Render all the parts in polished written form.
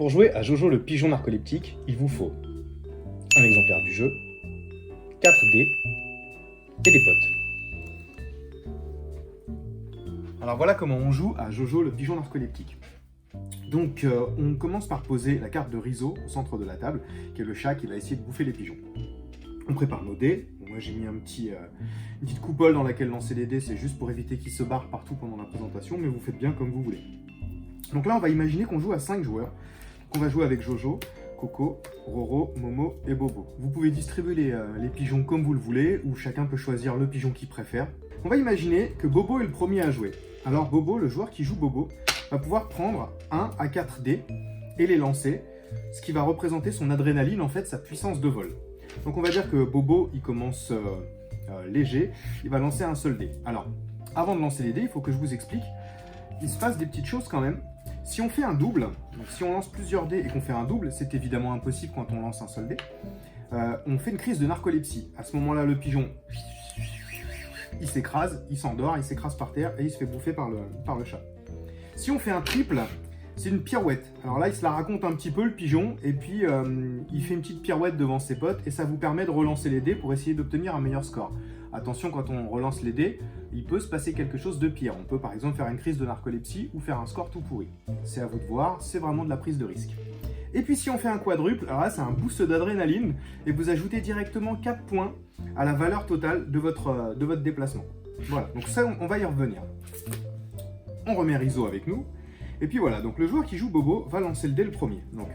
Pour jouer à Jojo le pigeon narcoleptique, il vous faut un exemplaire du jeu, 4 dés et des potes. Alors voilà comment on joue à Jojo le pigeon narcoleptique. Donc on commence par poser la carte de Rizzo au centre de la table, qui est le chat qui va essayer de bouffer les pigeons. On prépare nos dés. Moi j'ai mis une petite coupole dans laquelle lancer les dés, c'est juste pour éviter qu'ils se barrent partout pendant la présentation, mais vous faites bien comme vous voulez. Donc là on va imaginer qu'on joue à 5 joueurs, qu'on va jouer avec Jojo, Coco, Roro, Momo et Bobo. Vous pouvez distribuer les pigeons comme vous le voulez, ou chacun peut choisir le pigeon qu'il préfère. On va imaginer que Bobo est le premier à jouer. Alors Bobo, le joueur qui joue Bobo, va pouvoir prendre 1 à 4 dés et les lancer, ce qui va représenter son adrénaline, en fait sa puissance de vol. Donc on va dire que Bobo, il commence léger, il va lancer un seul dé. Alors, avant de lancer les dés, il faut que je vous explique, il se passe des petites choses quand même. Si on fait un double, donc si on lance plusieurs dés et qu'on fait un double, c'est évidemment impossible quand on lance un seul dé, on fait une crise de narcolepsie. À ce moment-là, le pigeon, il s'écrase, il s'endort, il s'écrase par terre et il se fait bouffer par le chat. Si on fait un triple, c'est une pirouette. Alors là, il se la raconte un petit peu, le pigeon, et puis il fait une petite pirouette devant ses potes, et ça vous permet de relancer les dés pour essayer d'obtenir un meilleur score. Attention, quand on relance les dés, il peut se passer quelque chose de pire. On peut par exemple faire une crise de narcolepsie ou faire un score tout pourri. C'est à vous de voir, c'est vraiment de la prise de risque. Et puis si on fait un quadruple, alors là c'est un boost d'adrénaline, et vous ajoutez directement 4 points à la valeur totale de votre déplacement. Voilà, donc ça on va y revenir. On remet Rizzo avec nous. Et puis voilà, donc le joueur qui joue Bobo va lancer le dé le premier. Donc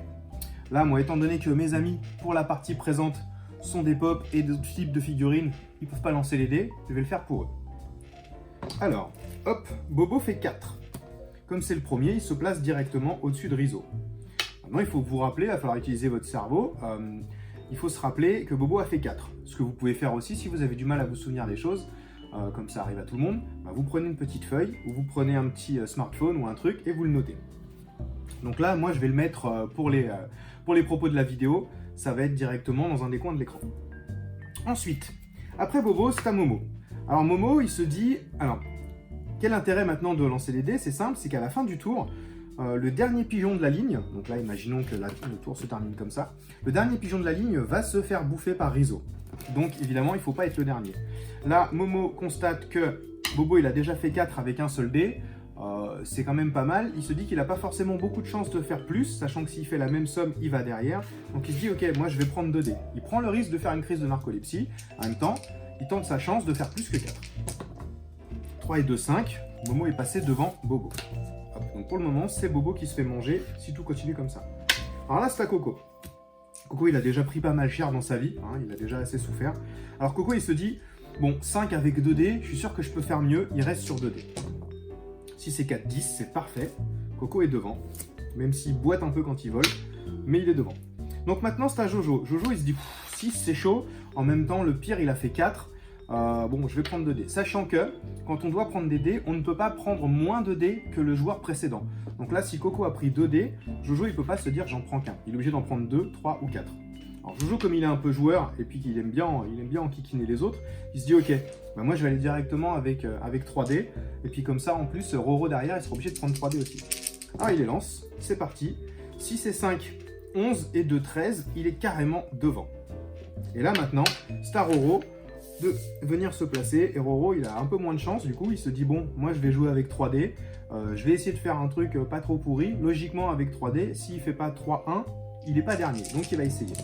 là, moi, étant donné que mes amis, pour la partie présente, sont des pop et d'autres types de figurines, ils ne peuvent pas lancer les dés, je vais le faire pour eux. Alors, hop, Bobo fait 4. Comme c'est le premier, il se place directement au-dessus de Rizzo. Maintenant, il faut vous rappeler, il va falloir utiliser votre cerveau. Il faut se rappeler que Bobo a fait 4. Ce que vous pouvez faire aussi, si vous avez du mal à vous souvenir des choses, comme ça arrive à tout le monde, bah vous prenez une petite feuille ou vous prenez un petit smartphone ou un truc et vous le notez. Donc là, moi je vais le mettre pour les propos de la vidéo, ça va être directement dans un des coins de l'écran. Ensuite, après Bobo, c'est à Momo. Alors Momo, il se dit, alors, quel intérêt maintenant de lancer les dés? C'est simple, c'est qu'à la fin du tour, le dernier pigeon de la ligne, donc là imaginons que le tour se termine comme ça, le dernier pigeon de la ligne va se faire bouffer par Rizzo. Donc évidemment, il ne faut pas être le dernier. Là, Momo constate que Bobo il a déjà fait 4 avec un seul dé. C'est quand même pas mal. Il se dit qu'il n'a pas forcément beaucoup de chances de faire plus, sachant que s'il fait la même somme, il va derrière. Donc il se dit, ok, moi je vais prendre 2 dés. Il prend le risque de faire une crise de narcolepsie. En même temps, il tente sa chance de faire plus que 4. 3 et 2, 5. Momo est passé devant Bobo. Hop, donc pour le moment, c'est Bobo qui se fait manger si tout continue comme ça. Alors là, c'est à Coco. Coco, il a déjà pris pas mal cher dans sa vie, hein, il a déjà assez souffert. Alors Coco, il se dit, bon, 5 avec 2 dés, je suis sûr que je peux faire mieux, il reste sur 2 dés. Si c'est 4, 10, c'est parfait. Coco est devant, même s'il boite un peu quand il vole, mais il est devant. Donc maintenant, c'est à Jojo. Jojo, il se dit, 6, c'est chaud. En même temps, le pire, il a fait 4. Bon, je vais prendre 2 dés. Sachant que, quand on doit prendre des dés, on ne peut pas prendre moins de dés que le joueur précédent. Donc là, si Coco a pris 2 dés, Jojo, il ne peut pas se dire j'en prends qu'un. Il est obligé d'en prendre 2, 3 ou 4. Alors Jojo, comme il est un peu joueur, et puis qu'il aime bien enquiquiner les autres, il se dit ok, bah moi je vais aller directement avec 3 dés, et puis comme ça, en plus, Roro derrière, il sera obligé de prendre 3 dés aussi. Alors il les lance, c'est parti. 6 et 5, 11 et 2, 13, il est carrément devant. Et là maintenant, c'est à Roro de venir se placer, et Roro il a un peu moins de chance, du coup il se dit bon, moi je vais jouer avec 3 dés, je vais essayer de faire un truc pas trop pourri, logiquement avec 3 dés, s'il fait pas 3-1, il n'est pas dernier, donc il va essayer.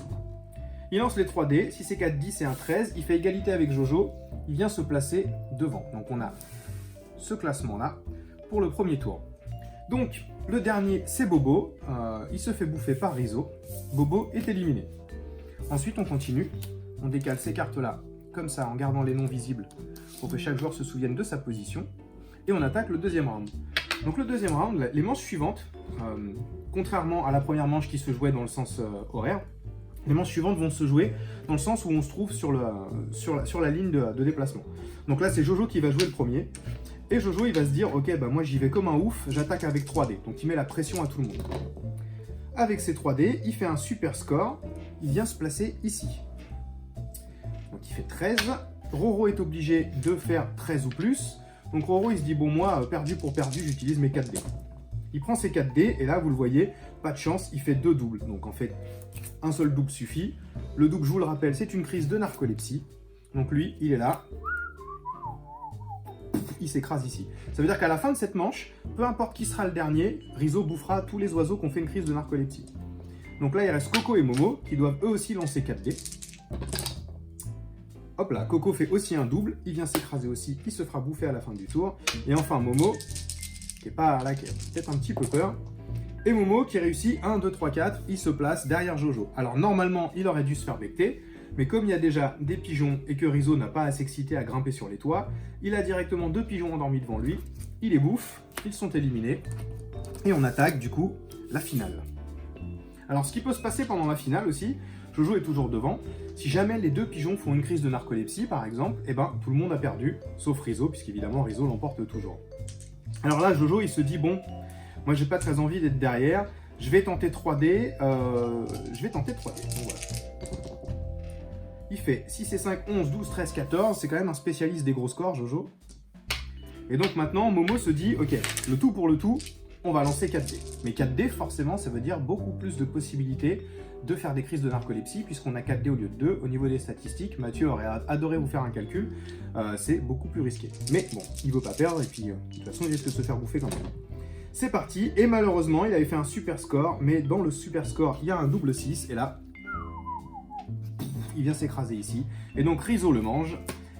Il lance les 3 dés, si c'est 4, 10 et un 13, il fait égalité avec Jojo, il vient se placer devant. Donc on a ce classement là pour le premier tour. Donc le dernier c'est Bobo, il se fait bouffer par Rizzo, Bobo est éliminé. Ensuite on continue, on décale ces cartes là comme ça, en gardant les noms visibles, pour que chaque joueur se souvienne de sa position. Et on attaque le deuxième round. Donc le deuxième round, les manches suivantes, contrairement à la première manche qui se jouait dans le sens horaire, les manches suivantes vont se jouer dans le sens où on se trouve sur la ligne de déplacement. Donc là, c'est Jojo qui va jouer le premier. Et Jojo, il va se dire, ok, bah moi j'y vais comme un ouf, j'attaque avec 3 dés. Donc il met la pression à tout le monde. Avec ces 3 dés, il fait un super score. Il vient se placer ici. Donc il fait 13. Roro est obligé de faire 13 ou plus. Donc Roro, il se dit, bon, moi, perdu pour perdu, j'utilise mes 4 dés. Il prend ses 4 dés, et là, vous le voyez, pas de chance, il fait 2 doubles. Donc en fait, un seul double suffit. Le double, je vous le rappelle, c'est une crise de narcolepsie. Donc lui, il est là. Il s'écrase ici. Ça veut dire qu'à la fin de cette manche, peu importe qui sera le dernier, Rizzo bouffera tous les oiseaux qui ont fait une crise de narcolepsie. Donc là, il reste Coco et Momo, qui doivent eux aussi lancer 4 dés. Hop là, Coco fait aussi un double, il vient s'écraser aussi, il se fera bouffer à la fin du tour. Et enfin Momo, qui est pas là, qui a peut-être un petit peu peur. Et Momo qui réussit 1, 2, 3, 4, il se place derrière Jojo. Alors normalement, il aurait dû se faire becter, mais comme il y a déjà des pigeons et que Rizzo n'a pas à s'exciter à grimper sur les toits, il a directement 2 pigeons endormis devant lui, il les bouffe, ils sont éliminés, et on attaque du coup la finale. Alors ce qui peut se passer pendant la finale aussi, Jojo est toujours devant, si jamais les 2 pigeons font une crise de narcolepsie par exemple, eh ben tout le monde a perdu, sauf Rizzo, puisqu'évidemment Rizzo l'emporte toujours. Alors là Jojo il se dit bon, moi j'ai pas très envie d'être derrière, je vais tenter 3D, Donc voilà. Il fait 6 et 5, 11, 12, 13, 14, c'est quand même un spécialiste des gros scores Jojo. Et donc maintenant Momo se dit ok, le tout pour le tout, on va lancer 4D. Mais 4D forcément ça veut dire beaucoup plus de possibilités de faire des crises de narcolepsie puisqu'on a 4D au lieu de 2. Au niveau des statistiques, Mathieu aurait adoré vous faire un calcul, c'est beaucoup plus risqué. Mais bon, il veut pas perdre et puis de toute façon il risque de se faire bouffer quand même. C'est parti, et malheureusement il avait fait un super score, mais dans le super score il y a un double 6 et là il vient s'écraser ici. Et donc Rizzo le mange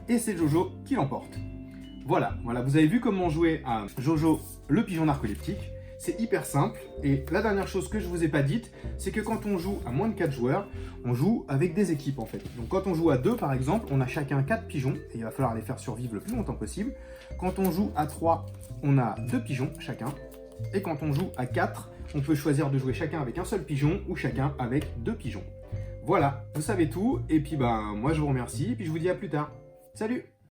et c'est Jojo qui l'emporte. Voilà, vous avez vu comment jouer à Jojo le pigeon narcoleptique. C'est hyper simple, et la dernière chose que je vous ai pas dite, c'est que quand on joue à moins de 4 joueurs, on joue avec des équipes en fait. Donc quand on joue à 2 par exemple, on a chacun 4 pigeons, et il va falloir les faire survivre le plus longtemps possible. Quand on joue à 3, on a 2 pigeons chacun, et quand on joue à 4, on peut choisir de jouer chacun avec un seul pigeon, ou chacun avec 2 pigeons. Voilà, vous savez tout, et puis moi je vous remercie, et puis je vous dis à plus tard. Salut!